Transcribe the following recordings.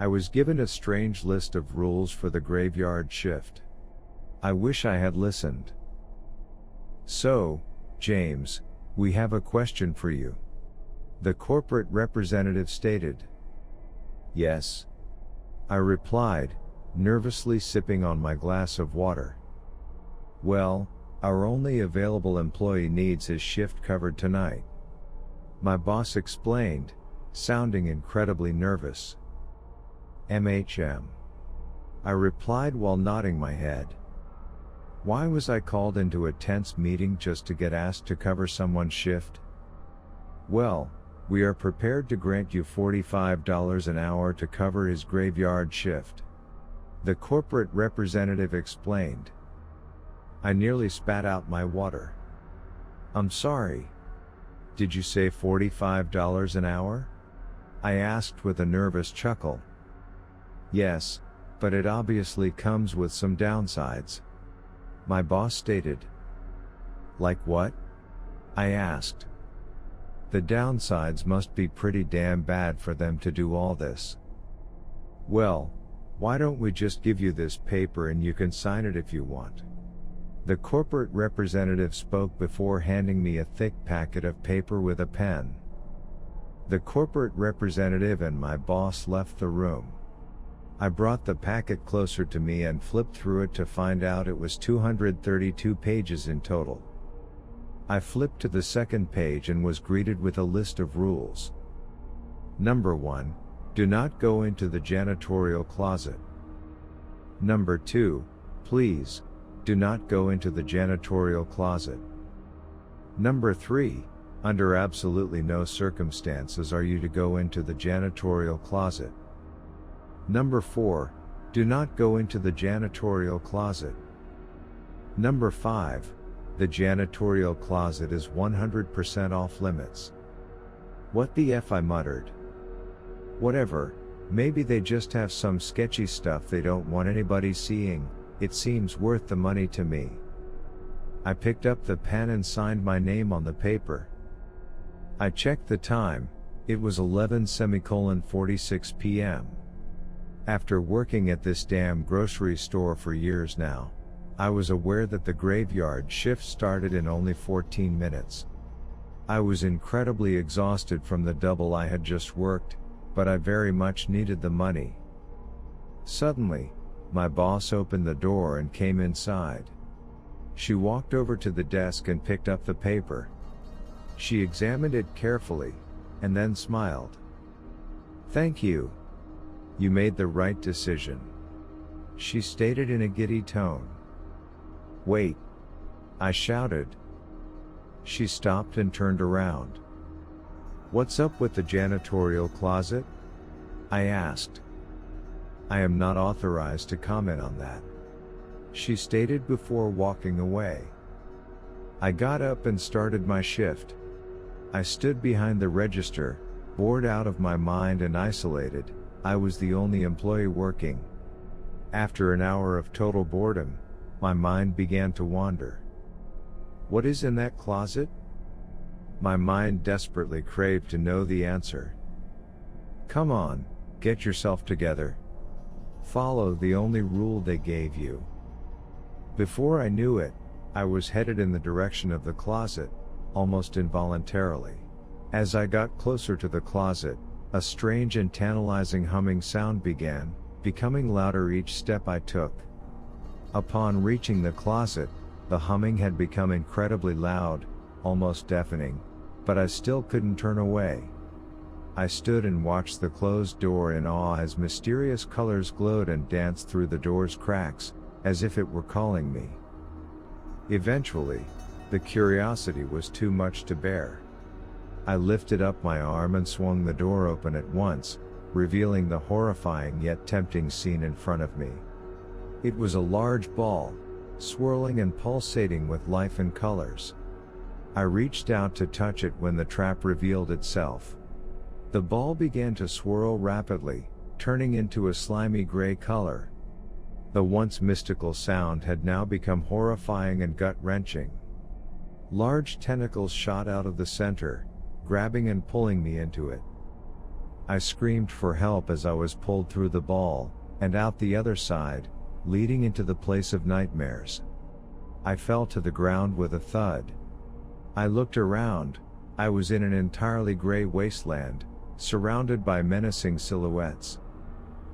I was given a strange list of rules for the graveyard shift. I wish I had listened. "So, James, we have a question for you," the corporate representative stated. "Yes," I replied, nervously sipping on my glass of water. "Well, our only available employee needs his shift covered tonight," my boss explained, sounding incredibly nervous. "MHM," I replied while nodding my head. Why was I called into a tense meeting just to get asked to cover someone's shift? "Well, we are prepared to grant you $45 an hour to cover his graveyard shift," the corporate representative explained. I nearly spat out my water. "I'm sorry. Did you say $45 an hour?" I asked with a nervous chuckle. "Yes, but it obviously comes with some downsides," my boss stated. "Like what?" I asked. "The downsides must be pretty damn bad for them to do all this." "Well, why don't we just give you this paper and you can sign it if you want?" The corporate representative spoke before handing me a thick packet of paper with a pen. The corporate representative and my boss left the room. I brought the packet closer to me and flipped through it to find out it was 232 pages in total. I flipped to the second page and was greeted with a list of rules. Number 1, do not go into the janitorial closet. Number 2, please, do not go into the janitorial closet. Number 3, under absolutely no circumstances are you to go into the janitorial closet. Number 4, do not go into the janitorial closet. Number 5, the janitorial closet is 100% off limits. What the F, I muttered. Whatever, maybe they just have some sketchy stuff they don't want anybody seeing, it seems worth the money to me. I picked up the pen and signed my name on the paper. I checked the time, it was 11:46 p.m. After working at this damn grocery store for years now, I was aware that the graveyard shift started in only 14 minutes. I was incredibly exhausted from the double I had just worked, but I very much needed the money. Suddenly, my boss opened the door and came inside. She walked over to the desk and picked up the paper. She examined it carefully, and then smiled. "Thank you. You made the right decision," she stated in a giddy tone. "Wait!" I shouted. She stopped and turned around. "What's up with the janitorial closet?" I asked. "I am not authorized to comment on that," she stated before walking away. I got up and started my shift. I stood behind the register, bored out of my mind and isolated. I was the only employee working. After an hour of total boredom, my mind began to wander. What is in that closet? My mind desperately craved to know the answer. Come on, get yourself together. Follow the only rule they gave you. Before I knew it, I was headed in the direction of the closet, almost involuntarily. As I got closer to the closet, a strange and tantalizing humming sound began, becoming louder each step I took. Upon reaching the closet, the humming had become incredibly loud, almost deafening, but I still couldn't turn away. I stood and watched the closed door in awe as mysterious colors glowed and danced through the door's cracks, as if it were calling me. Eventually, the curiosity was too much to bear. I lifted up my arm and swung the door open at once, revealing the horrifying yet tempting scene in front of me. It was a large ball, swirling and pulsating with life and colors. I reached out to touch it when the trap revealed itself. The ball began to swirl rapidly, turning into a slimy gray color. The once mystical sound had now become horrifying and gut-wrenching. Large tentacles shot out of the center, grabbing and pulling me into it. I screamed for help as I was pulled through the ball, and out the other side, leading into the place of nightmares. I fell to the ground with a thud. I looked around. I was in an entirely gray wasteland, surrounded by menacing silhouettes.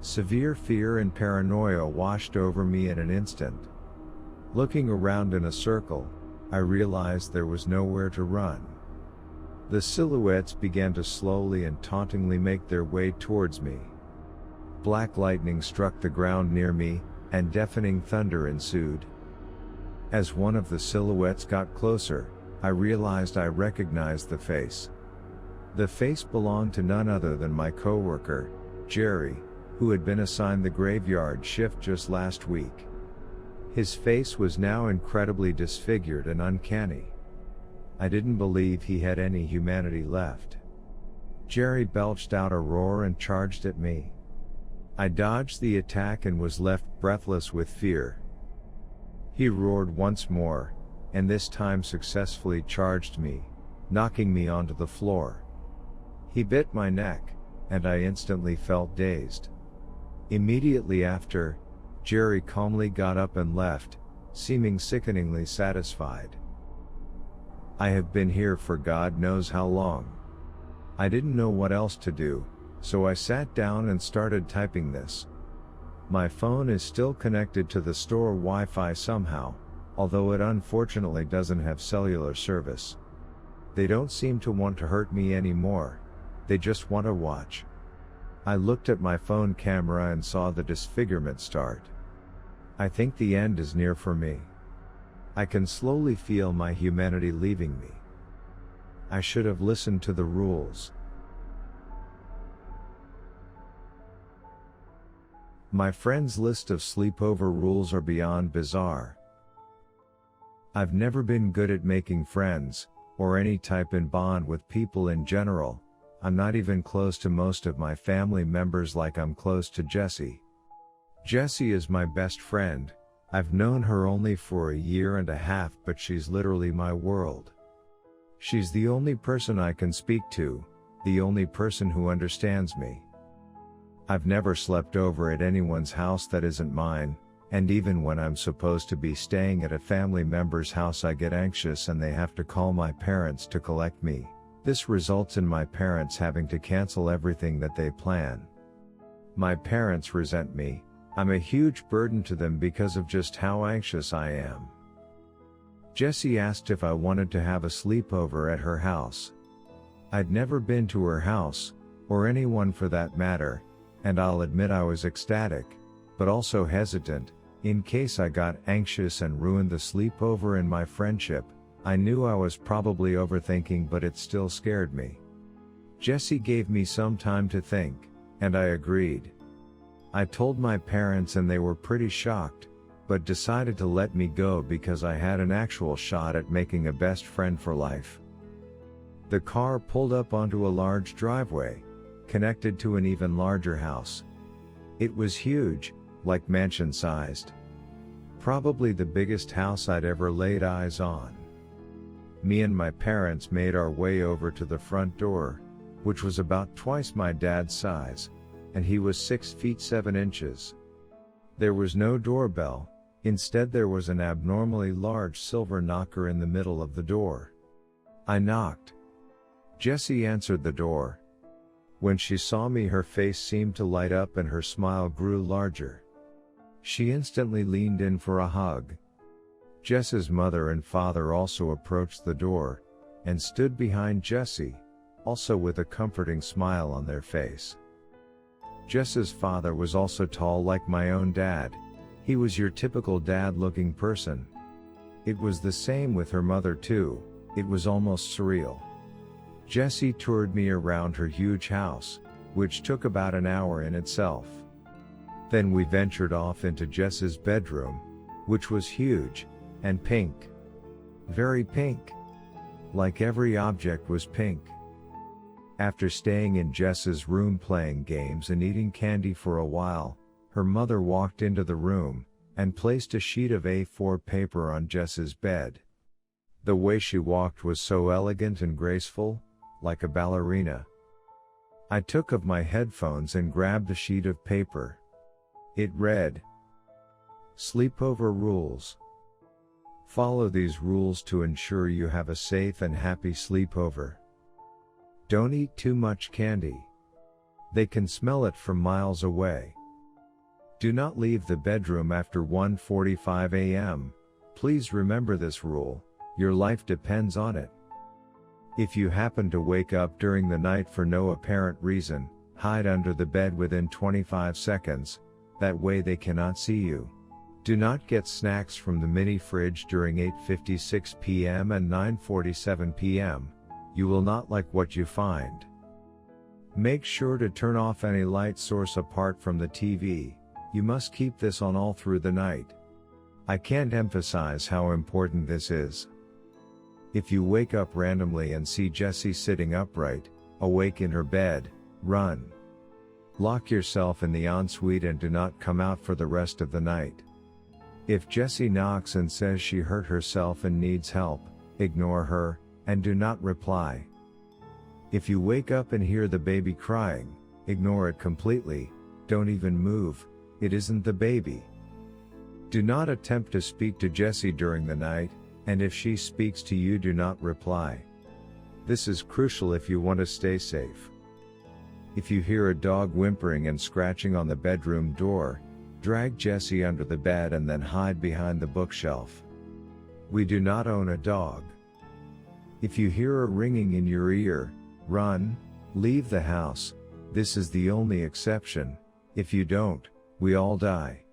Severe fear and paranoia washed over me in an instant. Looking around in a circle, I realized there was nowhere to run. The silhouettes began to slowly and tauntingly make their way towards me. Black lightning struck the ground near me, and deafening thunder ensued. As one of the silhouettes got closer, I realized I recognized the face. The face belonged to none other than my coworker, Jerry, who had been assigned the graveyard shift just last week. His face was now incredibly disfigured and uncanny. I didn't believe he had any humanity left. Jerry belched out a roar and charged at me. I dodged the attack and was left breathless with fear. He roared once more, and this time successfully charged me, knocking me onto the floor. He bit my neck, and I instantly felt dazed. Immediately after, Jerry calmly got up and left, seeming sickeningly satisfied. I have been here for God knows how long. I didn't know what else to do, so I sat down and started typing this. My phone is still connected to the store Wi-Fi somehow, although it unfortunately doesn't have cellular service. They don't seem to want to hurt me anymore, they just want to watch. I looked at my phone camera and saw the disfigurement start. I think the end is near for me. I can slowly feel my humanity leaving me. I should have listened to the rules. My friend's list of sleepover rules are beyond bizarre. I've never been good at making friends, or any type in bond with people in general. I'm not even close to most of my family members like I'm close to Jessie. Jessie is my best friend. I've known her only for a year and a half, but she's literally my world. She's the only person I can speak to, the only person who understands me. I've never slept over at anyone's house that isn't mine, and even when I'm supposed to be staying at a family member's house I get anxious and they have to call my parents to collect me. This results in my parents having to cancel everything that they plan. My parents resent me. I'm a huge burden to them because of just how anxious I am. Jessie asked if I wanted to have a sleepover at her house. I'd never been to her house, or anyone for that matter, and I'll admit I was ecstatic, but also hesitant, in case I got anxious and ruined the sleepover and my friendship. I knew I was probably overthinking, but it still scared me. Jessie gave me some time to think, and I agreed. I told my parents and they were pretty shocked, but decided to let me go because I had an actual shot at making a best friend for life. The car pulled up onto a large driveway, connected to an even larger house. It was huge, like mansion-sized. Probably the biggest house I'd ever laid eyes on. Me and my parents made our way over to the front door, which was about twice my dad's size, and he was 6 feet 7 inches. There was no doorbell, instead there was an abnormally large silver knocker in the middle of the door. I knocked. Jessie answered the door. When she saw me, her face seemed to light up and her smile grew larger. She instantly leaned in for a hug. Jess's mother and father also approached the door, and stood behind Jessie, also with a comforting smile on their face. Jess's father was also tall like my own dad. He was your typical dad-looking person. It was the same with her mother too. It was almost surreal. Jessie toured me around her huge house, which took about an hour in itself. Then we ventured off into Jess's bedroom, which was huge, and pink. Very pink. Like every object was pink. After staying in Jess's room playing games and eating candy for a while, her mother walked into the room, and placed a sheet of A4 paper on Jess's bed. The way she walked was so elegant and graceful, like a ballerina. I took off my headphones and grabbed a sheet of paper. It read, "Sleepover rules. Follow these rules to ensure you have a safe and happy sleepover. Don't eat too much candy. They can smell it from miles away. Do not leave the bedroom after 1:45 a.m. Please remember this rule, your life depends on it. If you happen to wake up during the night for no apparent reason, hide under the bed within 25 seconds, that way they cannot see you. Do not get snacks from the mini fridge during 8:56 p.m. and 9:47 p.m. You will not like what you find. Make sure to turn off any light source apart from the TV. You must keep this on all through the night. I can't emphasize how important this is. If you wake up randomly and see Jessie sitting upright, awake in her bed, run. Lock yourself in the ensuite and do not come out for the rest of the night. If Jessie knocks and says she hurt herself and needs help, ignore her, and do not reply. If you wake up and hear the baby crying, ignore it completely, don't even move, it isn't the baby. Do not attempt to speak to Jessie during the night, and if she speaks to you, do not reply. This is crucial if you want to stay safe. If you hear a dog whimpering and scratching on the bedroom door, drag Jessie under the bed and then hide behind the bookshelf. We do not own a dog. If you hear a ringing in your ear, run, leave the house. This is the only exception. If you don't, we all die.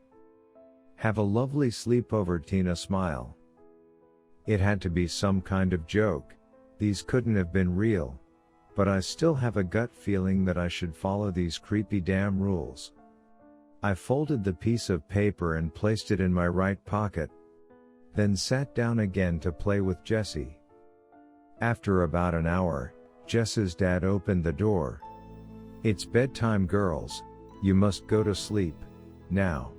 Have a lovely sleepover, Tina. Smile. It had to be some kind of joke. These couldn't have been real. But I still have a gut feeling that I should follow these creepy damn rules. I folded the piece of paper and placed it in my right pocket, then sat down again to play with Jessie. After about an hour, Jess's dad opened the door. "It's bedtime, girls. You must go to sleep, now."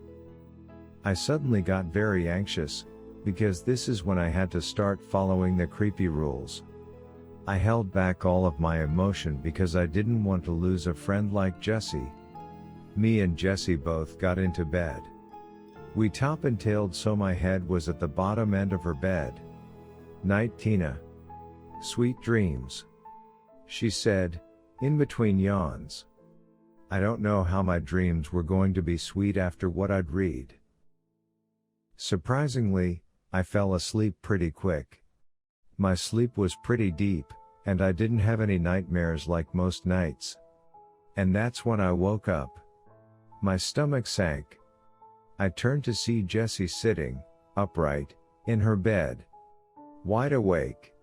I suddenly got very anxious, because this is when I had to start following the creepy rules. I held back all of my emotion because I didn't want to lose a friend like Jessie. Me and Jessie both got into bed. We top and tailed so my head was at the bottom end of her bed. "Night, Tina. Sweet dreams," she said, in between yawns. I don't know how my dreams were going to be sweet after what I'd read. Surprisingly, I fell asleep pretty quick. My sleep was pretty deep, and I didn't have any nightmares like most nights. And that's when I woke up. My stomach sank. I turned to see Jessie sitting, upright, in her bed. Wide awake.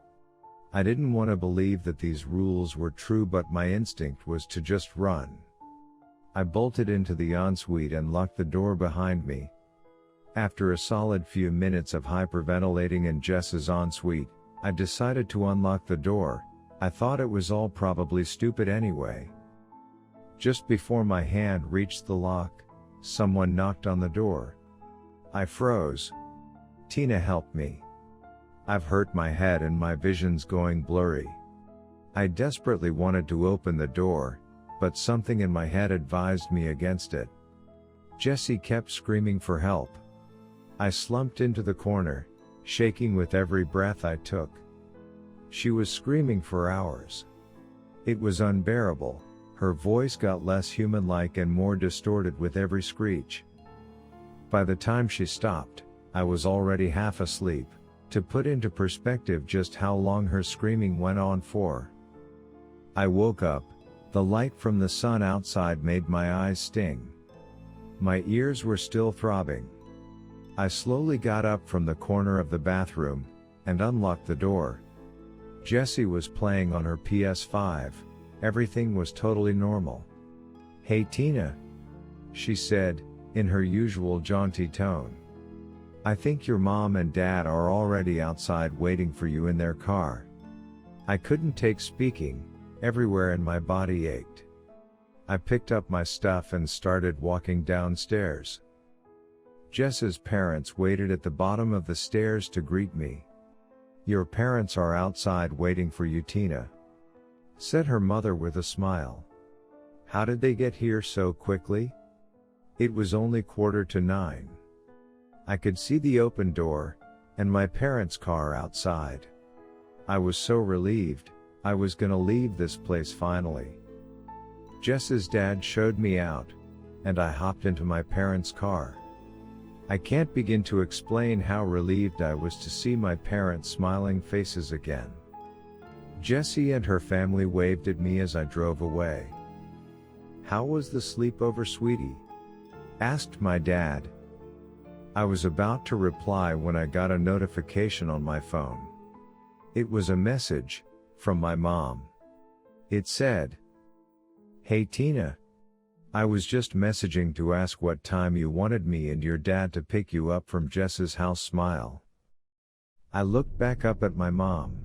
I didn't want to believe that these rules were true, but my instinct was to just run. I bolted into the ensuite and locked the door behind me. After a solid few minutes of hyperventilating in Jess's ensuite, I decided to unlock the door. I thought it was all probably stupid anyway. Just before my hand reached the lock, someone knocked on the door. I froze. "Tina, help me. I've hurt my head and my vision's going blurry." I desperately wanted to open the door, but something in my head advised me against it. Jessie kept screaming for help. I slumped into the corner, shaking with every breath I took. She was screaming for hours. It was unbearable. Her voice got less human-like and more distorted with every screech. By the time she stopped, I was already half asleep. To put into perspective just how long her screaming went on for. I woke up. The light from the sun outside made my eyes sting. My ears were still throbbing. I slowly got up from the corner of the bathroom, and unlocked the door. Jessie was playing on her PS5. Everything was totally normal. "Hey Tina," she said, in her usual jaunty tone. "I think your mom and dad are already outside waiting for you in their car." I couldn't take speaking. Everywhere in my body ached. I picked up my stuff and started walking downstairs. Jess's parents waited at the bottom of the stairs to greet me. "Your parents are outside waiting for you, Tina," said her mother with a smile. How did they get here so quickly? It was only 8:45. I could see the open door, and my parents' car outside. I was so relieved, I was gonna leave this place finally. Jess's dad showed me out, and I hopped into my parents' car. I can't begin to explain how relieved I was to see my parents' smiling faces again. Jessie and her family waved at me as I drove away. "How was the sleepover, sweetie?" asked my dad. I was about to reply when I got a notification on my phone. It was a message from my mom. It said, "Hey Tina. I was just messaging to ask what time you wanted me and your dad to pick you up from Jess's house. Smile." I looked back up at my mom,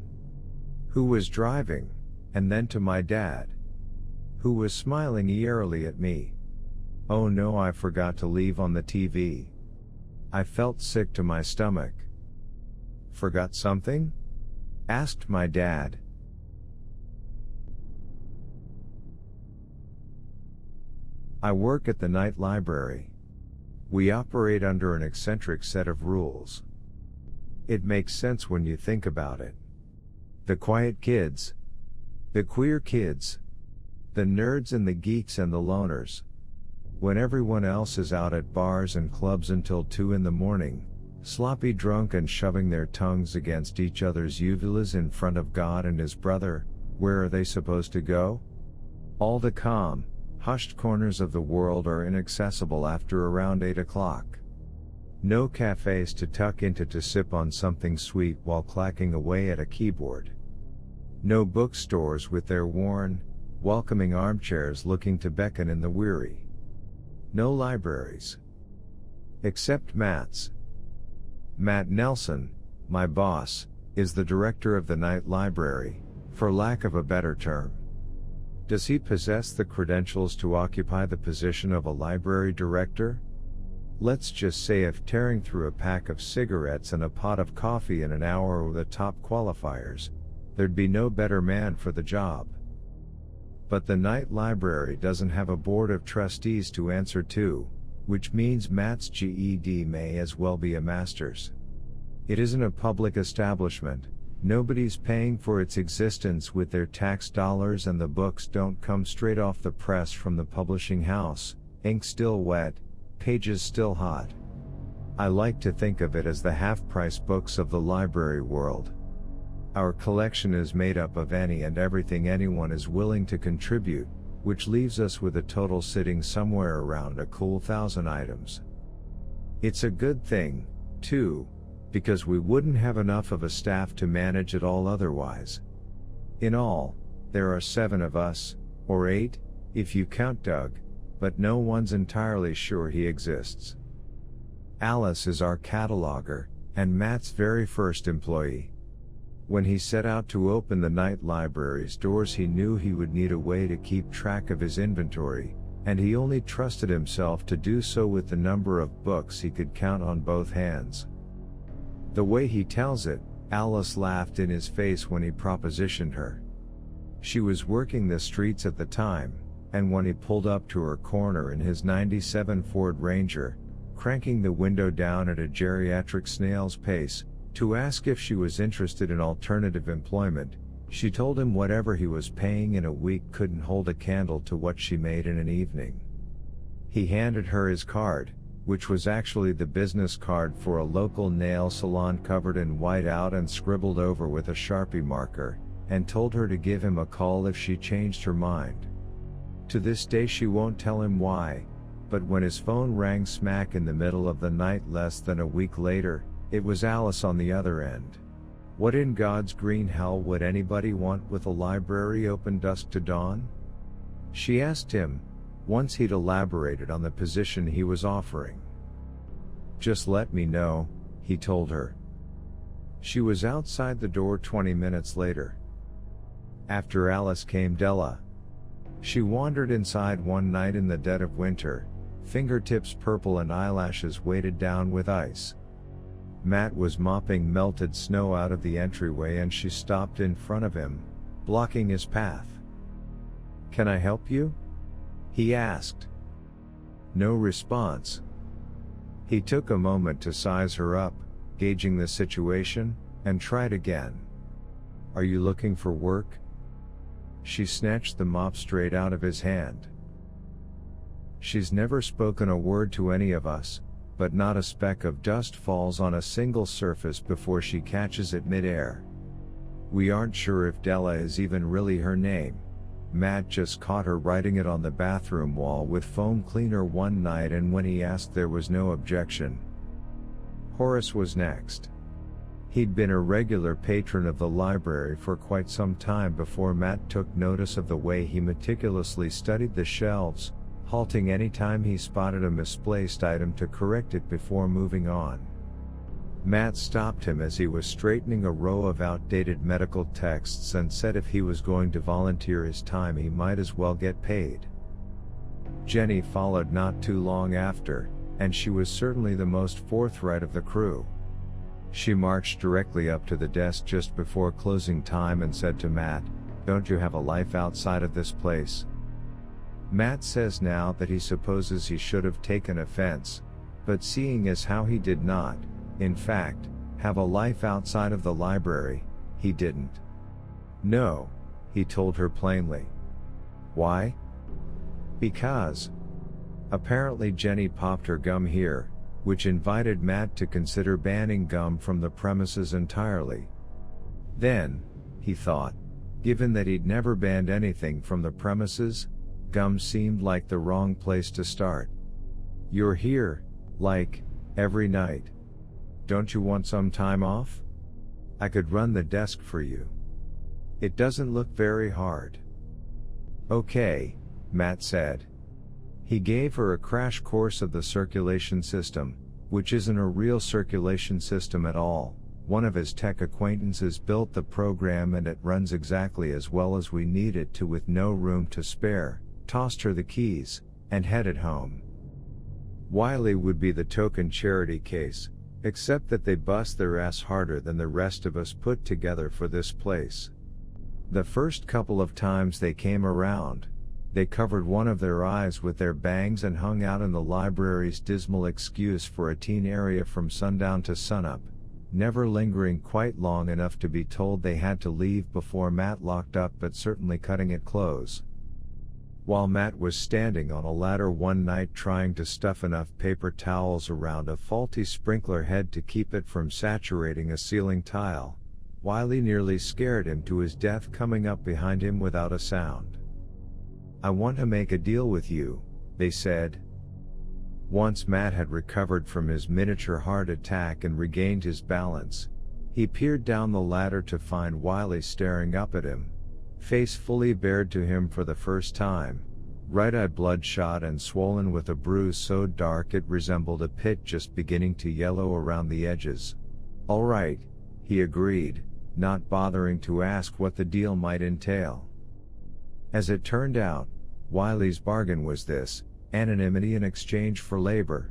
who was driving, and then to my dad, who was smiling eerily at me. Oh no, I forgot to leave on the TV. I felt sick to my stomach. "Forgot something?" asked my dad. I work at the night library. We operate under an eccentric set of rules. It makes sense when you think about it. The quiet kids, the queer kids, the nerds and the geeks and the loners. When everyone else is out at bars and clubs until 2 in the morning, sloppy drunk and shoving their tongues against each other's uvulas in front of God and His brother, where are they supposed to go? All the calm, hushed corners of the world are inaccessible after around 8 o'clock. No cafes to tuck into to sip on something sweet while clacking away at a keyboard. No bookstores with their worn, welcoming armchairs looking to beckon in the weary. No libraries. Except Matt's. Matt Nelson, my boss, is the director of the night library, for lack of a better term. Does he possess the credentials to occupy the position of a library director? Let's just say if tearing through a pack of cigarettes and a pot of coffee in an hour were the top qualifiers, there'd be no better man for the job. But the night library doesn't have a board of trustees to answer to, which means Matt's GED may as well be a master's. It isn't a public establishment, nobody's paying for its existence with their tax dollars, and the books don't come straight off the press from the publishing house, ink still wet, pages still hot. I like to think of it as the half-price books of the library world. Our collection is made up of any and everything anyone is willing to contribute, which leaves us with a total sitting somewhere around a cool 1,000 items. It's a good thing, too, because we wouldn't have enough of a staff to manage it all otherwise. In all, there are 7 of us, or 8, if you count Doug, but no one's entirely sure he exists. Alice is our cataloger, and Matt's very first employee. When he set out to open the night library's doors, he knew he would need a way to keep track of his inventory, and he only trusted himself to do so with the number of books he could count on both hands. The way he tells it, Alice laughed in his face when he propositioned her. She was working the streets at the time, and when he pulled up to her corner in his '97 Ford Ranger, cranking the window down at a geriatric snail's pace, to ask if she was interested in alternative employment, she told him whatever he was paying in a week couldn't hold a candle to what she made in an evening. He handed her his card, which was actually the business card for a local nail salon covered in whiteout and scribbled over with a Sharpie marker, and told her to give him a call if she changed her mind. To this day she won't tell him why, but when his phone rang smack in the middle of the night less than a week later, it was Alice on the other end. What in God's green hell would anybody want with a library open dusk to dawn? She asked him, once he'd elaborated on the position he was offering. Just let me know, he told her. She was outside the door 20 minutes later. After Alice came Della. She wandered inside one night in the dead of winter, fingertips purple and eyelashes weighted down with ice. Matt was mopping melted snow out of the entryway and she stopped in front of him, blocking his path. "Can I help you?" he asked. No response. He took a moment to size her up, gauging the situation, and tried again. Are you looking for work? She snatched the mop straight out of his hand. She's never spoken a word to any of us, but not a speck of dust falls on a single surface before she catches it mid-air. We aren't sure if Della is even really her name. Matt just caught her writing it on the bathroom wall with foam cleaner one night, and when he asked there was no objection. Horace was next. He'd been a regular patron of the library for quite some time before Matt took notice of the way he meticulously studied the shelves, halting any time he spotted a misplaced item to correct it before moving on. Matt stopped him as he was straightening a row of outdated medical texts and said if he was going to volunteer his time he might as well get paid. Jenny followed not too long after, and she was certainly the most forthright of the crew. She marched directly up to the desk just before closing time and said to Matt, "Don't you have a life outside of this place?" Matt says now that he supposes he should have taken offense, but seeing as how he did not, in fact, have a life outside of the library, he didn't. No, he told her plainly. Why? Because. Apparently Jenny popped her gum here, which invited Matt to consider banning gum from the premises entirely. Then, he thought, given that he'd never banned anything from the premises, gum seemed like the wrong place to start. You're here, like, every night. Don't you want some time off? I could run the desk for you. It doesn't look very hard. Okay, Matt said. He gave her a crash course of the circulation system, which isn't a real circulation system at all. One of his tech acquaintances built the program and it runs exactly as well as we need it to with no room to spare, tossed her the keys, and headed home. Wiley would be the token charity case, except that they bust their ass harder than the rest of us put together for this place. The first couple of times they came around, they covered one of their eyes with their bangs and hung out in the library's dismal excuse for a teen area from sundown to sunup, never lingering quite long enough to be told they had to leave before Matt locked up, but certainly cutting it close. While Matt was standing on a ladder one night trying to stuff enough paper towels around a faulty sprinkler head to keep it from saturating a ceiling tile, Wiley nearly scared him to his death coming up behind him without a sound. I want to make a deal with you, they said. Once Matt had recovered from his miniature heart attack and regained his balance, he peered down the ladder to find Wiley staring up at him, face fully bared to him for the first time, right eye bloodshot and swollen with a bruise so dark it resembled a pit just beginning to yellow around the edges. All right, he agreed, not bothering to ask what the deal might entail. As it turned out, Wiley's bargain was this: anonymity in exchange for labor.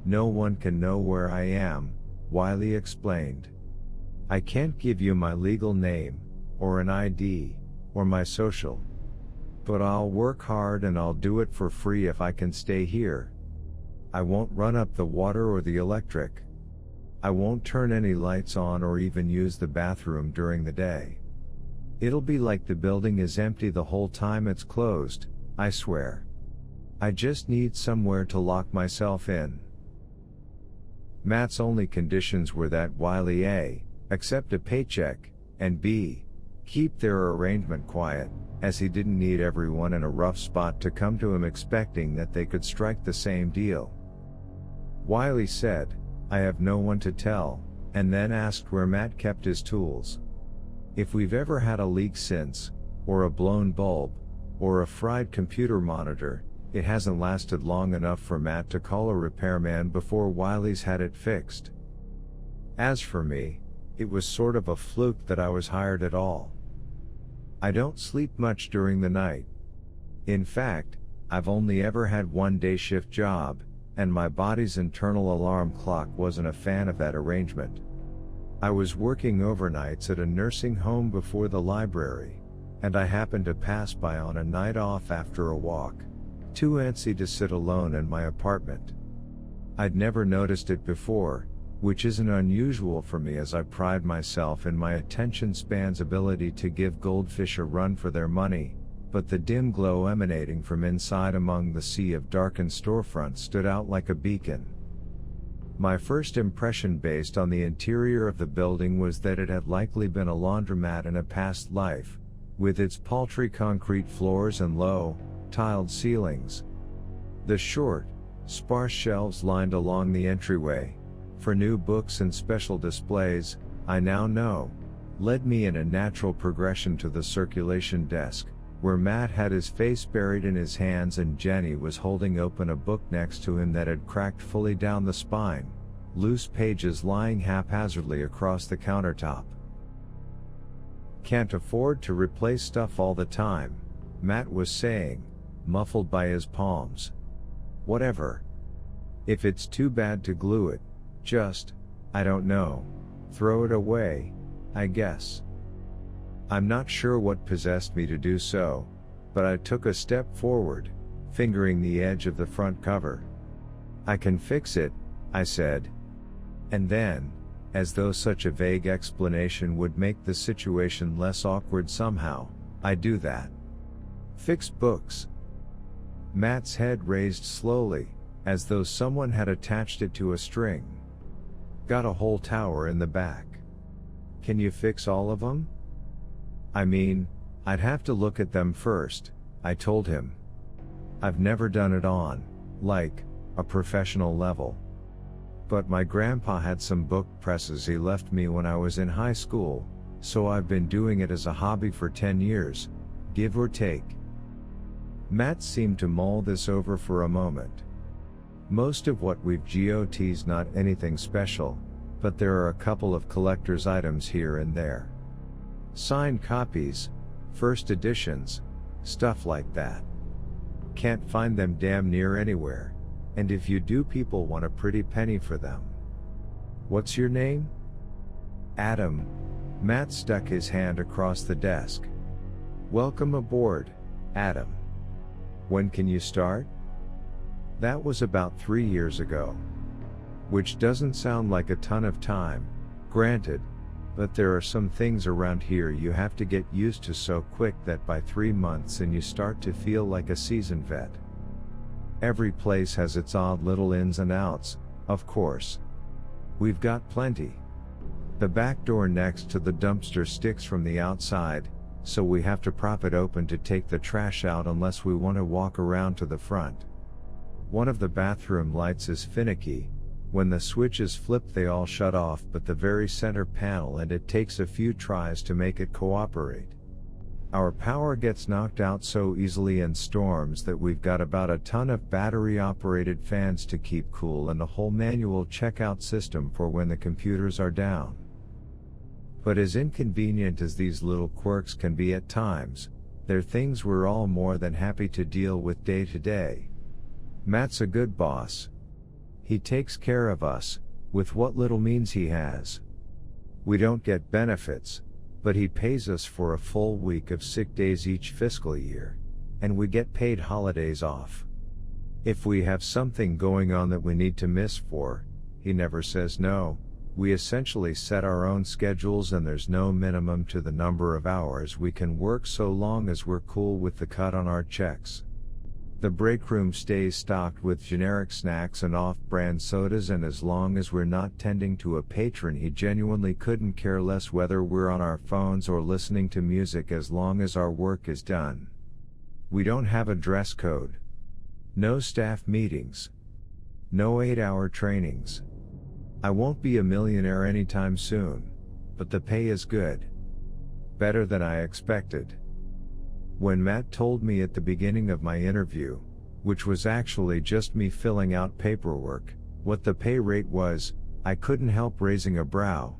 No one can know where I am, Wiley explained. I can't give you my legal name, or an ID, or my social. But I'll work hard and I'll do it for free if I can stay here. I won't run up the water or the electric. I won't turn any lights on or even use the bathroom during the day. It'll be like the building is empty the whole time it's closed, I swear. I just need somewhere to lock myself in. Matt's only conditions were that Wiley A, accept a paycheck, and B, keep their arrangement quiet, as he didn't need everyone in a rough spot to come to him expecting that they could strike the same deal. Wiley said, I have no one to tell, and then asked where Matt kept his tools. If we've ever had a leak since, or a blown bulb, or a fried computer monitor, it hasn't lasted long enough for Matt to call a repairman before Wiley's had it fixed. As for me, it was sort of a fluke that I was hired at all. I don't sleep much during the night. In fact, I've only ever had one day shift job, and my body's internal alarm clock wasn't a fan of that arrangement. I was working overnights at a nursing home before the library, and I happened to pass by on a night off after a walk, too antsy to sit alone in my apartment. I'd never noticed it before, which isn't unusual for me as I pride myself in my attention span's ability to give goldfish a run for their money, but the dim glow emanating from inside among the sea of darkened storefronts stood out like a beacon. My first impression based on the interior of the building was that it had likely been a laundromat in a past life, with its paltry concrete floors and low, tiled ceilings. The short, sparse shelves lined along the entryway, for new books and special displays, I now know, led me in a natural progression to the circulation desk, where Matt had his face buried in his hands and Jenny was holding open a book next to him that had cracked fully down the spine, loose pages lying haphazardly across the countertop. "Can't afford to replace stuff all the time," Matt was saying, muffled by his palms. "Whatever. If it's too bad to glue it, just, I don't know, throw it away, I guess." I'm not sure what possessed me to do so, but I took a step forward, fingering the edge of the front cover. "I can fix it," I said. And then, as though such a vague explanation would make the situation less awkward somehow, "I do that." "Fix books?" Matt's head raised slowly, as though someone had attached it to a string. "Got a whole tower in the back. Can you fix all of them?" "I mean, I'd have to look at them first," I told him. "I've never done it on, like, a professional level. But my grandpa had some book presses he left me when I was in high school, so I've been doing it as a hobby for 10 years, give or take." Matt seemed to mull this over for a moment. "Most of what we've got's not anything special, but there are a couple of collector's items here and there. Signed copies, first editions, stuff like that. Can't find them damn near anywhere, and if you do people want a pretty penny for them." "What's your name?" "Adam." Matt stuck his hand across the desk. "Welcome aboard, Adam. When can you start?" That was about 3 years ago. Which doesn't sound like a ton of time, granted, but there are some things around here you have to get used to so quick that by 3 months and you start to feel like a seasoned vet. Every place has its odd little ins and outs, of course. We've got plenty. The back door next to the dumpster sticks from the outside, so we have to prop it open to take the trash out unless we want to walk around to the front. One of the bathroom lights is finicky. When the switch is flipped they all shut off but the very center panel, and it takes a few tries to make it cooperate. Our power gets knocked out so easily in storms that we've got about a ton of battery-operated fans to keep cool and a whole manual checkout system for when the computers are down. But as inconvenient as these little quirks can be at times, they're things we're all more than happy to deal with day to day. Matt's a good boss. He takes care of us, with what little means he has. We don't get benefits, but he pays us for a full week of sick days each fiscal year, and we get paid holidays off. If we have something going on that we need to miss for, he never says no. We essentially set our own schedules and there's no minimum to the number of hours we can work so long as we're cool with the cut on our checks. The break room stays stocked with generic snacks and off-brand sodas, and as long as we're not tending to a patron, he genuinely couldn't care less whether we're on our phones or listening to music as long as our work is done. We don't have a dress code. No staff meetings. No 8-hour trainings. I won't be a millionaire anytime soon, but the pay is good. Better than I expected. When Matt told me at the beginning of my interview, which was actually just me filling out paperwork, what the pay rate was, I couldn't help raising a brow.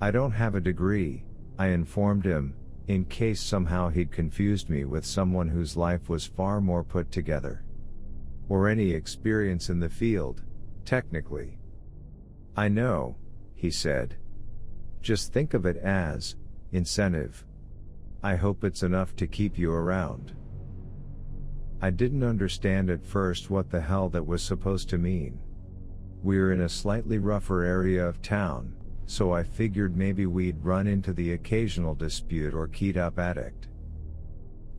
"I don't have a degree," I informed him, in case somehow he'd confused me with someone whose life was far more put together. "Or any experience in the field, technically." "I know," he said. "Just think of it as incentive. I hope it's enough to keep you around. I didn't understand at first what the hell that was supposed to mean. We're in a slightly rougher area of town, so I figured maybe we'd run into the occasional dispute or keyed up addict.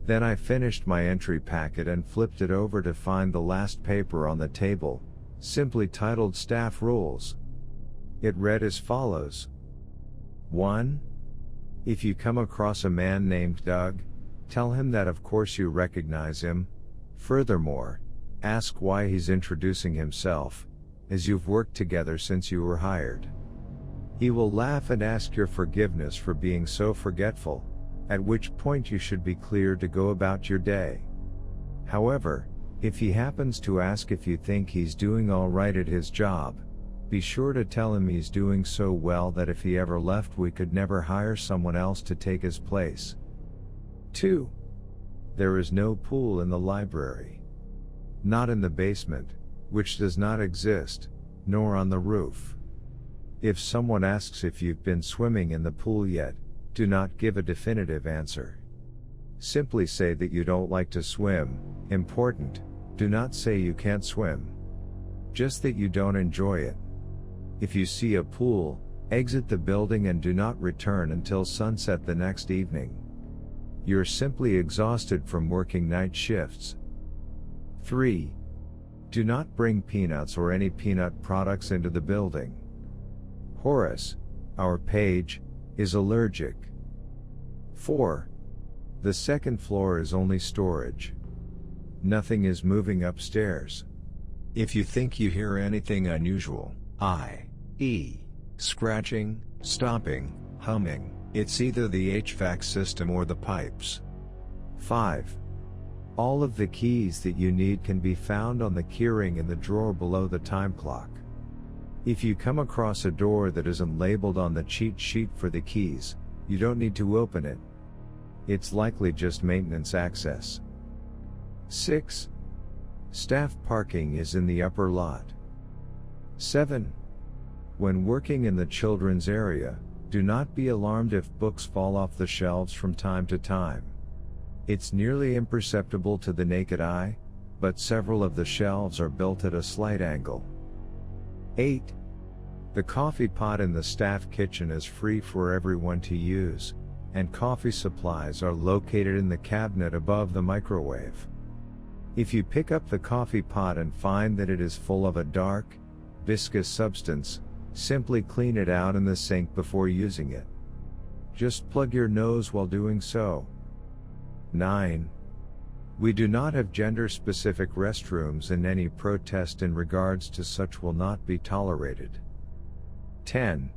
Then I finished my entry packet and flipped it over to find the last paper on the table, simply titled Staff Rules. It read as follows. 1. If you come across a man named Doug, tell him that of course you recognize him. Furthermore, ask why he's introducing himself, as you've worked together since you were hired. He will laugh and ask your forgiveness for being so forgetful, at which point you should be clear to go about your day. However, if he happens to ask if you think he's doing all right at his job, be sure to tell him he's doing so well that if he ever left we could never hire someone else to take his place. 2. There is no pool in the library. Not in the basement, which does not exist, nor on the roof. If someone asks if you've been swimming in the pool yet, do not give a definitive answer. Simply say that you don't like to swim. Important, do not say you can't swim. Just that you don't enjoy it. If you see a pool, exit the building and do not return until sunset the next evening. You're simply exhausted from working night shifts. 3. Do not bring peanuts or any peanut products into the building. Horace, our page, is allergic. 4. The second floor is only storage. Nothing is moving upstairs. If you think you hear anything unusual, i.e., scratching, stomping, humming, it's either the HVAC system or the pipes. 5. All of the keys that you need can be found on the keyring in the drawer below the time clock. If you come across a door that isn't labeled on the cheat sheet for the keys, you don't need to open it. It's likely just maintenance access. 6. Staff parking is in the upper lot. 7. When working in the children's area, do not be alarmed if books fall off the shelves from time to time. It's nearly imperceptible to the naked eye, but several of the shelves are built at a slight angle. 8. The coffee pot in the staff kitchen is free for everyone to use, and coffee supplies are located in the cabinet above the microwave. If you pick up the coffee pot and find that it is full of a dark, viscous substance, simply clean it out in the sink before using it. Just plug your nose while doing so. 9. We do not have gender-specific restrooms, and any protest in regards to such will not be tolerated. 10.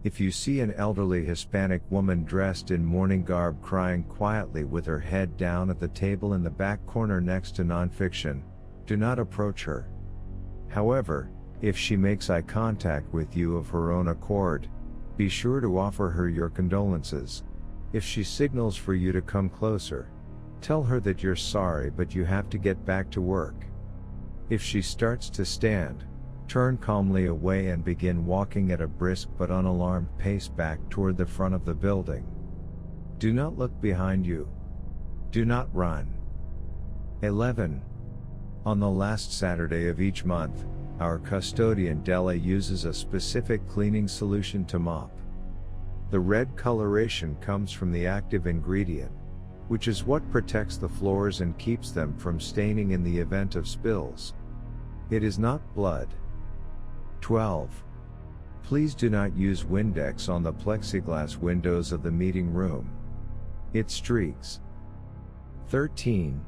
If you see an elderly Hispanic woman dressed in mourning garb crying quietly with her head down at the table in the back corner next to nonfiction, do not approach her. However, if she makes eye contact with you of her own accord, be sure to offer her your condolences. If she signals for you to come closer, tell her that you're sorry but you have to get back to work. If she starts to stand, turn calmly away and begin walking at a brisk but unalarmed pace back toward the front of the building. Do not look behind you. Do not run. 11. On the last Saturday of each month, our custodian Della uses a specific cleaning solution to mop. The red coloration comes from the active ingredient, which is what protects the floors and keeps them from staining in the event of spills. It is not blood. 12. Please do not use Windex on the plexiglass windows of the meeting room. It streaks. 13.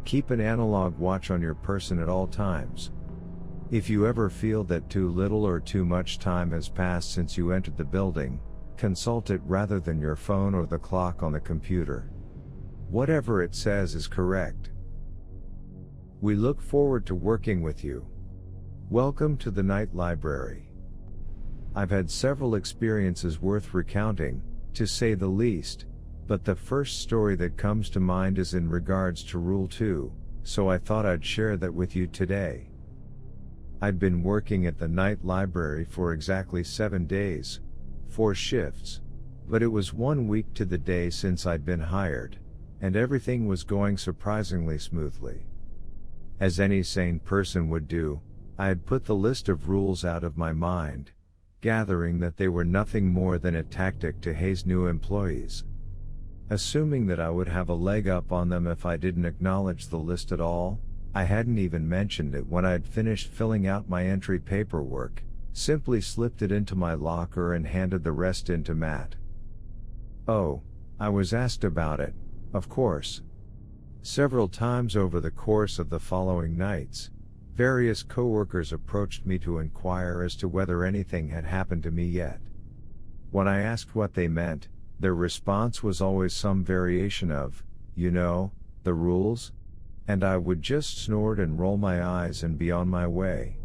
Keep an analog watch on your person at all times. If you ever feel that too little or too much time has passed since you entered the building, consult it rather than your phone or the clock on the computer. Whatever it says is correct. We look forward to working with you. Welcome to the night library. I've had several experiences worth recounting, to say the least, but the first story that comes to mind is in regards to Rule 2, so I thought I'd share that with you today. I'd been working at the night library for exactly 7 days, 4 shifts, But it was 1 week to the day since I'd been hired, and everything was going surprisingly smoothly. As any sane person would do, I had put the list of rules out of my mind, gathering that they were nothing more than a tactic to haze new employees. Assuming that I would have a leg up on them if I didn't acknowledge the list at all, I hadn't even mentioned it when I had finished filling out my entry paperwork, simply slipped it into my locker and handed the rest in to Matt. Oh, I was asked about it, of course. Several times over the course of the following nights, various coworkers approached me to inquire as to whether anything had happened to me yet. When I asked what they meant, their response was always some variation of, "You know, the rules?" And I would just snort and roll my eyes and be on my way.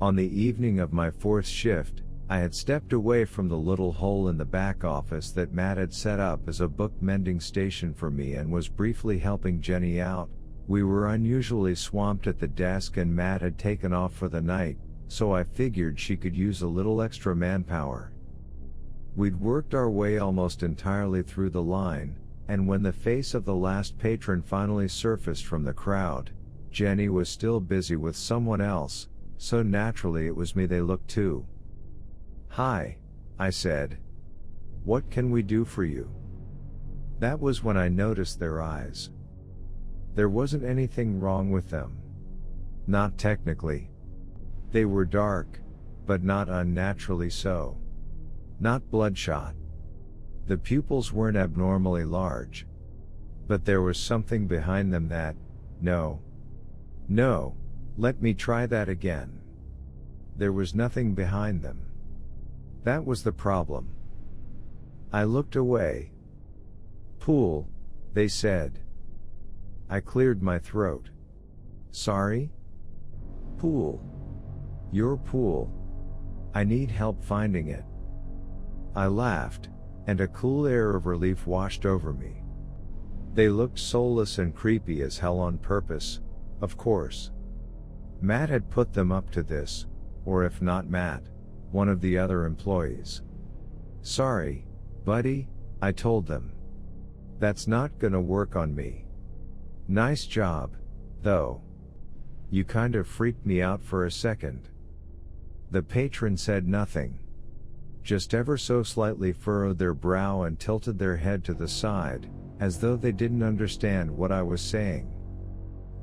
On the evening of my 4th shift, I had stepped away from the little hole in the back office that Matt had set up as a book mending station for me and was briefly helping Jenny out. We were unusually swamped at the desk and Matt had taken off for the night, so I figured she could use a little extra manpower. We'd worked our way almost entirely through the line, and when the face of the last patron finally surfaced from the crowd, Jenny was still busy with someone else, so naturally it was me they looked to. "Hi," I said. "What can we do for you?" That was when I noticed their eyes. There wasn't anything wrong with them. Not technically. They were dark, but not unnaturally so. Not bloodshot. The pupils weren't abnormally large. But there was something behind them that, no, let me try that again. There was nothing behind them. That was the problem. I looked away. "Pool," they said. I cleared my throat. "Sorry?" "Pool. Your pool. I need help finding it." I laughed, and a cool air of relief washed over me. They looked soulless and creepy as hell on purpose, of course. Matt had put them up to this, or if not Matt, one of the other employees. "Sorry, buddy," I told them. "That's not gonna work on me. Nice job, though. You kind of freaked me out for a second." The patron said nothing. Just ever so slightly furrowed their brow and tilted their head to the side, as though they didn't understand what I was saying.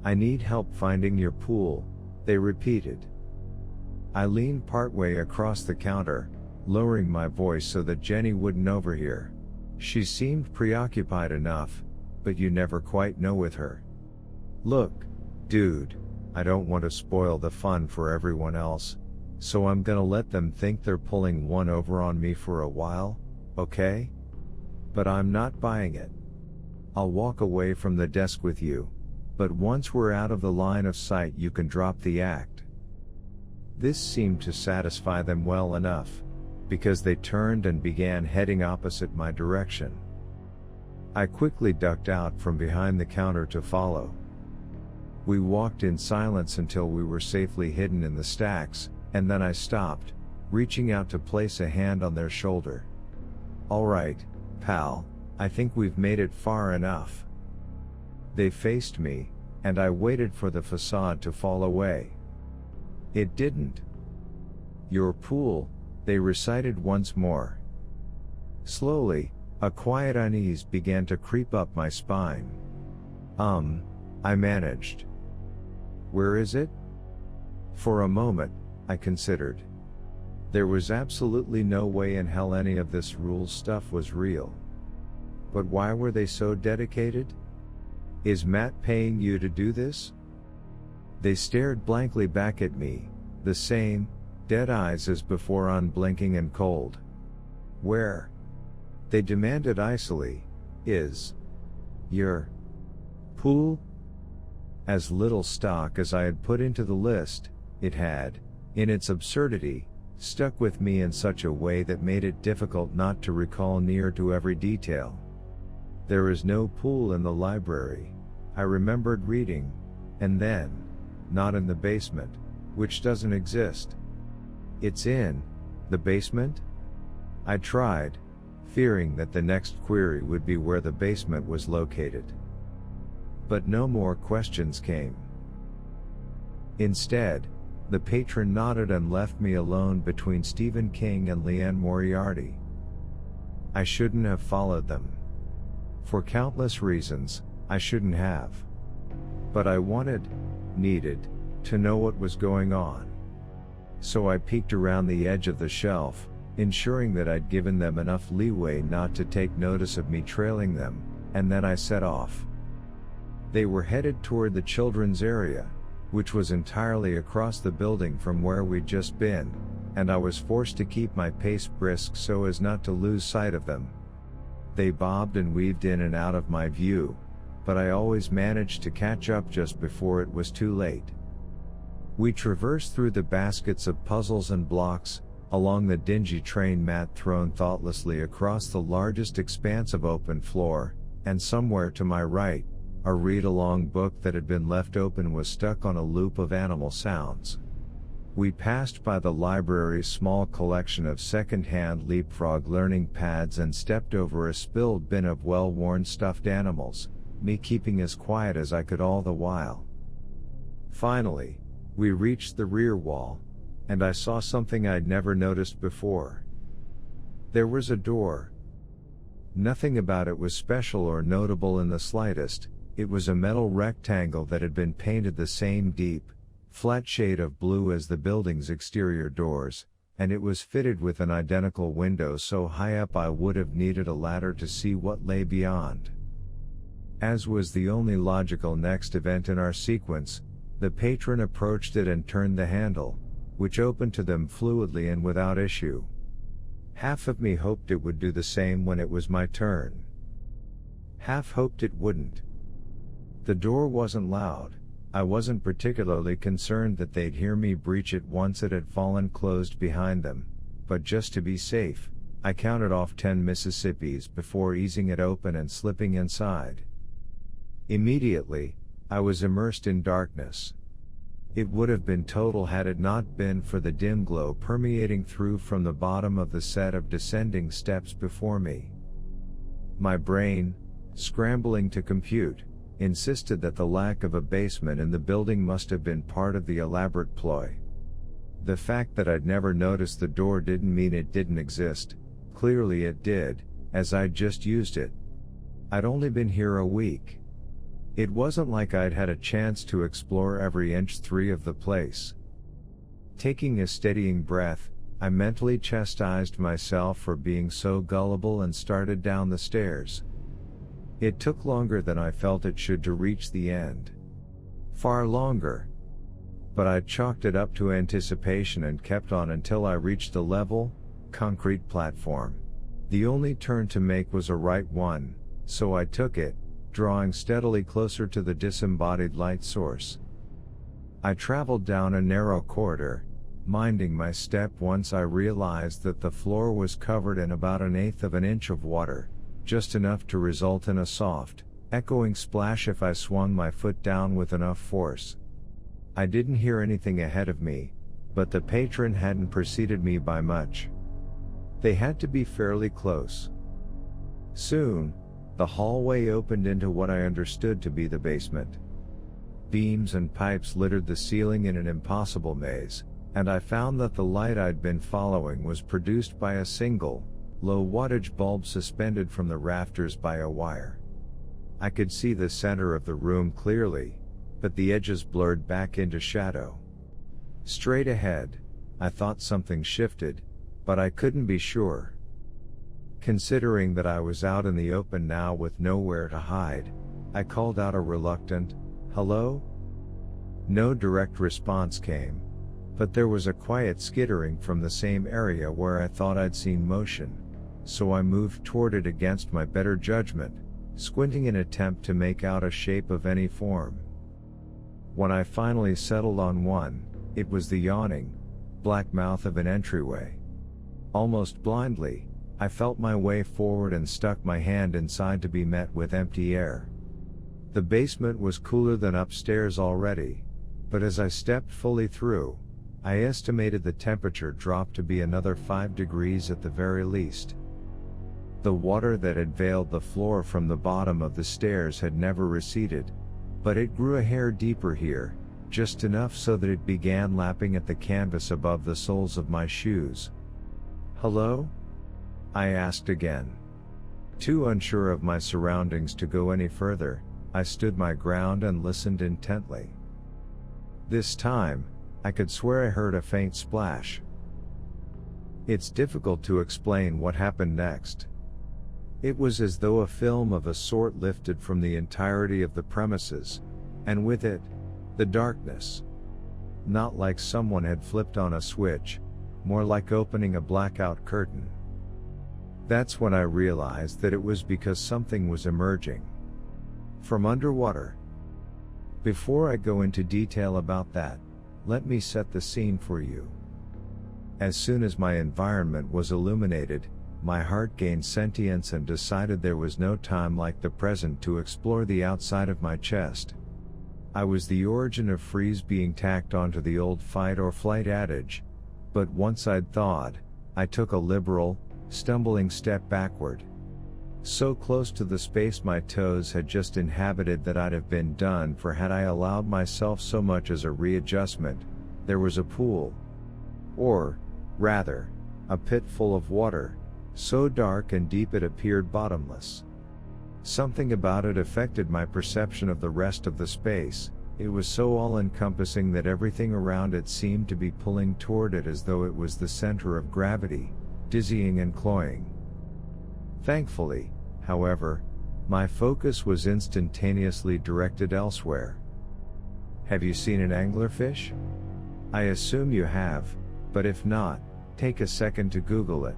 "I need help finding your pool," they repeated. I leaned partway across the counter, lowering my voice so that Jenny wouldn't overhear. She seemed preoccupied enough, but you never quite know with her. "Look, dude, I don't want to spoil the fun for everyone else, so I'm gonna let them think they're pulling one over on me for a while, okay? But I'm not buying it. I'll walk away from the desk with you, but once we're out of the line of sight you can drop the act." This seemed to satisfy them well enough, because they turned and began heading opposite my direction. I quickly ducked out from behind the counter to follow. We walked in silence until we were safely hidden in the stacks, and then I stopped, reaching out to place a hand on their shoulder. "All right, pal, I think we've made it far enough." They faced me, and I waited for the facade to fall away. It didn't. "Your pool," they recited once more. Slowly, a quiet unease began to creep up my spine. I managed. "Where is it?" For a moment, I considered. There was absolutely no way in hell any of this rules stuff was real. But why were they so dedicated? "Is Matt paying you to do this?" They stared blankly back at me, the same, dead eyes as before, unblinking and cold. "Where?" they demanded icily. "Is your pool?" As little stock as I had put into the list, it had, in its absurdity, stuck with me in such a way that made it difficult not to recall near to every detail. "There is no pool in the library," I remembered reading, and then, "not in the basement, which doesn't exist. It's in the basement?" I tried, fearing that the next query would be where the basement was located. But no more questions came. Instead, the patron nodded and left me alone between Stephen King and Leanne Moriarty. I shouldn't have followed them. For countless reasons, I shouldn't have. But I needed, to know what was going on. So I peeked around the edge of the shelf, ensuring that I'd given them enough leeway not to take notice of me trailing them, and then I set off. They were headed toward the children's area, which was entirely across the building from where we'd just been, and I was forced to keep my pace brisk so as not to lose sight of them. They bobbed and weaved in and out of my view, but I always managed to catch up just before it was too late. We traversed through the baskets of puzzles and blocks, along the dingy train mat thrown thoughtlessly across the largest expanse of open floor, and somewhere to my right, a read-along book that had been left open was stuck on a loop of animal sounds. We passed by the library's small collection of second-hand leapfrog learning pads and stepped over a spilled bin of well-worn stuffed animals, me keeping as quiet as I could all the while. Finally, we reached the rear wall, and I saw something I'd never noticed before. There was a door. Nothing about it was special or notable in the slightest. It was a metal rectangle that had been painted the same deep, flat shade of blue as the building's exterior doors, and it was fitted with an identical window so high up I would have needed a ladder to see what lay beyond. As was the only logical next event in our sequence, the patron approached it and turned the handle, which opened to them fluidly and without issue. Half of me hoped it would do the same when it was my turn. Half hoped it wouldn't. The door wasn't loud. I wasn't particularly concerned that they'd hear me breach it once it had fallen closed behind them, but just to be safe, I counted off 10 Mississippis before easing it open and slipping inside. Immediately, I was immersed in darkness. It would have been total had it not been for the dim glow permeating through from the bottom of the set of descending steps before me. My brain, scrambling to compute, insisted that the lack of a basement in the building must have been part of the elaborate ploy. The fact that I'd never noticed the door didn't mean it didn't exist. Clearly it did, as I'd just used it. I'd only been here a week. It wasn't like I'd had a chance to explore every inch of the place. Taking a steadying breath, I mentally chastised myself for being so gullible and started down the stairs. It took longer than I felt it should to reach the end. Far longer. But I chalked it up to anticipation and kept on until I reached a level, concrete platform. The only turn to make was a right one, so I took it, drawing steadily closer to the disembodied light source. I traveled down a narrow corridor, minding my step once I realized that the floor was covered in about 1/8 of an inch of water, just enough to result in a soft, echoing splash if I swung my foot down with enough force. I didn't hear anything ahead of me, but the patron hadn't preceded me by much. They had to be fairly close. Soon, the hallway opened into what I understood to be the basement. Beams and pipes littered the ceiling in an impossible maze, and I found that the light I'd been following was produced by a single, low-wattage bulb suspended from the rafters by a wire. I could see the center of the room clearly, but the edges blurred back into shadow. Straight ahead, I thought something shifted, but I couldn't be sure. Considering that I was out in the open now with nowhere to hide, I called out a reluctant, "Hello?" No direct response came, but there was a quiet skittering from the same area where I thought I'd seen motion, so I moved toward it against my better judgment, squinting in attempt to make out a shape of any form. When I finally settled on one, it was the yawning, black mouth of an entryway. Almost blindly, I felt my way forward and stuck my hand inside to be met with empty air. The basement was cooler than upstairs already, but as I stepped fully through, I estimated the temperature drop to be another 5 degrees at the very least. The water that had veiled the floor from the bottom of the stairs had never receded, but it grew a hair deeper here, just enough so that it began lapping at the canvas above the soles of my shoes. "Hello?" I asked again. Too unsure of my surroundings to go any further, I stood my ground and listened intently. This time, I could swear I heard a faint splash. It's difficult to explain what happened next. It was as though a film of a sort lifted from the entirety of the premises, and with it, the darkness. Not like someone had flipped on a switch, more like opening a blackout curtain. That's when I realized that it was because something was emerging from underwater. Before I go into detail about that, let me set the scene for you. As soon as my environment was illuminated, my heart gained sentience and decided there was no time like the present to explore the outside of my chest. I was the origin of freeze being tacked onto the old fight or flight adage, but once I'd thawed, I took a liberal, stumbling step backward. So close to the space my toes had just inhabited that I'd have been done for had I allowed myself so much as a readjustment. There was a pool. Or, rather, a pit full of water, so dark and deep it appeared bottomless. Something about it affected my perception of the rest of the space. It was so all-encompassing that everything around it seemed to be pulling toward it as though it was the center of gravity, dizzying and cloying. Thankfully, however, my focus was instantaneously directed elsewhere. Have you seen an anglerfish? I assume you have, but if not, take a second to Google it.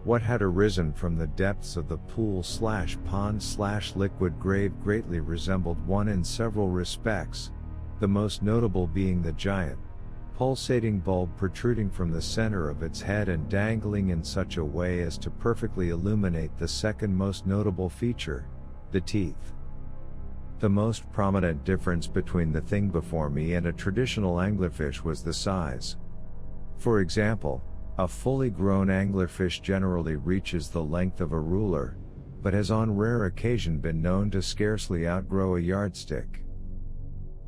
What had arisen from the depths of the pool/pond/liquid grave greatly resembled one in several respects, the most notable being the giant, pulsating bulb protruding from the center of its head and dangling in such a way as to perfectly illuminate the second most notable feature, the teeth. The most prominent difference between the thing before me and a traditional anglerfish was the size. For example, a fully grown anglerfish generally reaches the length of a ruler, but has on rare occasion been known to scarcely outgrow a yardstick.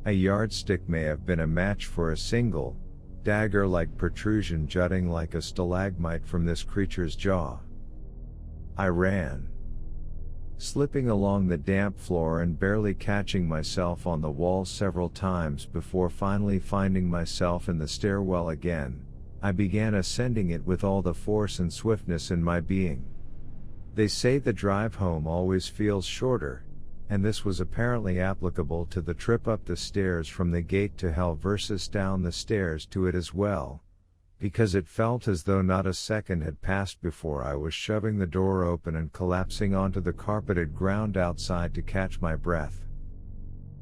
A yardstick may have been a match for a single, dagger-like protrusion jutting like a stalagmite from this creature's jaw. I ran, slipping along the damp floor and barely catching myself on the wall several times before finally finding myself in the stairwell again. I began ascending it with all the force and swiftness in my being. They say the drive home always feels shorter, and this was apparently applicable to the trip up the stairs from the gate to hell versus down the stairs to it as well, because it felt as though not a second had passed before I was shoving the door open and collapsing onto the carpeted ground outside to catch my breath.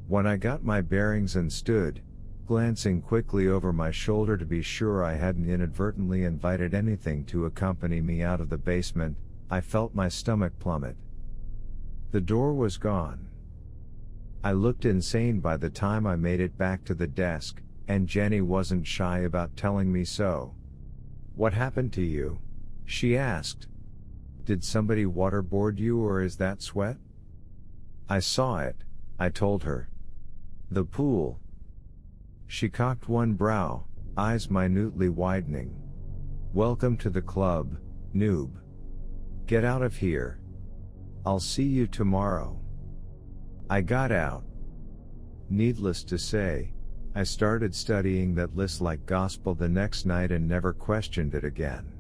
When I got my bearings and stood, glancing quickly over my shoulder to be sure I hadn't inadvertently invited anything to accompany me out of the basement, I felt my stomach plummet. The door was gone. I looked insane by the time I made it back to the desk, and Jenny wasn't shy about telling me so. "What happened to you?" she asked. "Did somebody waterboard you or is that sweat?" "I saw it," I told her. "The pool." She cocked one brow, eyes minutely widening. "Welcome to the club, noob. Get out of here. I'll see you tomorrow." I got out. Needless to say, I started studying that list like gospel the next night and never questioned it again.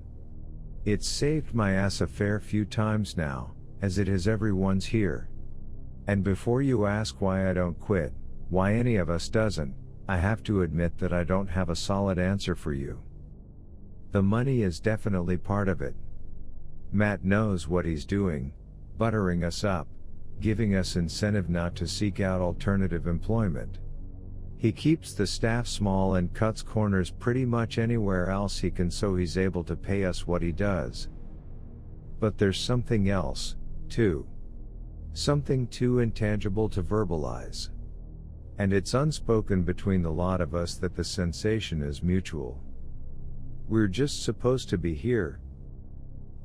It's saved my ass a fair few times now, as it has everyone's here. And before you ask why I don't quit, why any of us doesn't, I have to admit that I don't have a solid answer for you. The money is definitely part of it. Matt knows what he's doing, buttering us up, giving us incentive not to seek out alternative employment. He keeps the staff small and cuts corners pretty much anywhere else he can so he's able to pay us what he does. But there's something else, too. Something too intangible to verbalize. And it's unspoken between the lot of us that the sensation is mutual. We're just supposed to be here.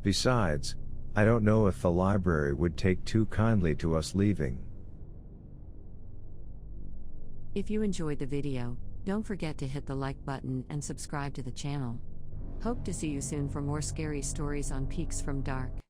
Besides, I don't know if the library would take too kindly to us leaving. If you enjoyed the video, don't forget to hit the like button and subscribe to the channel. Hope to see you soon for more scary stories on Peaks from Dark.